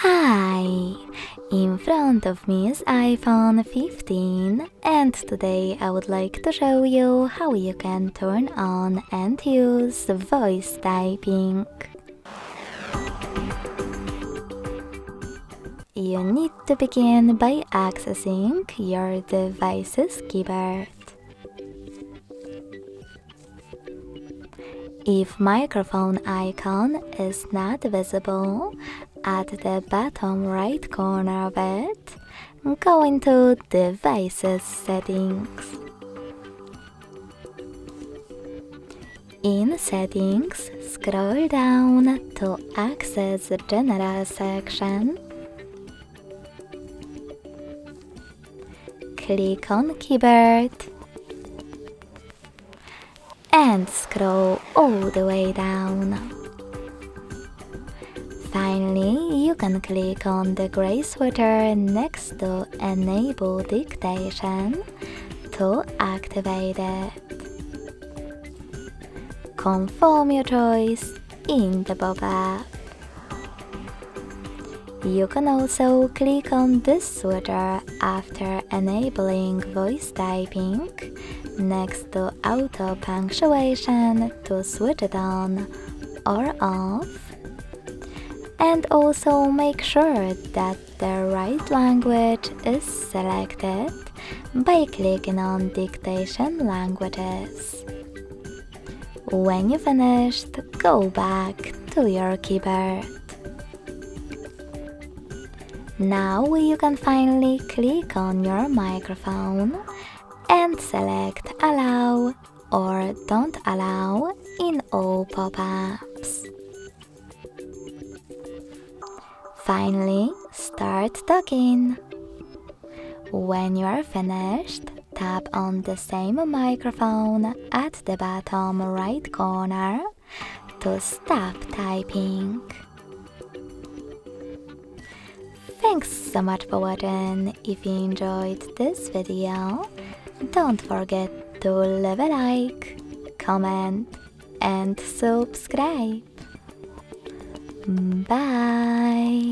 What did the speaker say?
Hi! In front of me is iPhone 15 and today I would like to show you how you can turn on and use voice typing. You need to begin by accessing your device's keyboard. If microphone icon is not visible at the bottom right corner of it, go into Devices Settings. In Settings, scroll down to access the General section. Click on Keyboard and scroll all the way down. Finally, you can click on the gray sweater next to Enable Dictation to activate it. Confirm your choice in the pop-up. You can also click on this sweater after enabling voice typing next to auto punctuation to switch it on or off, and also make sure that the right language is selected by clicking on Dictation Languages. When you finished, go back to your keyboard. Now you can finally click on your microphone and select Allow or Don't Allow in all pop-ups. Finally, start talking. When you are finished, tap on the same microphone at the bottom right corner to stop typing. Thanks so much for watching. If you enjoyed this video, don't forget to leave a like, comment and subscribe. Bye!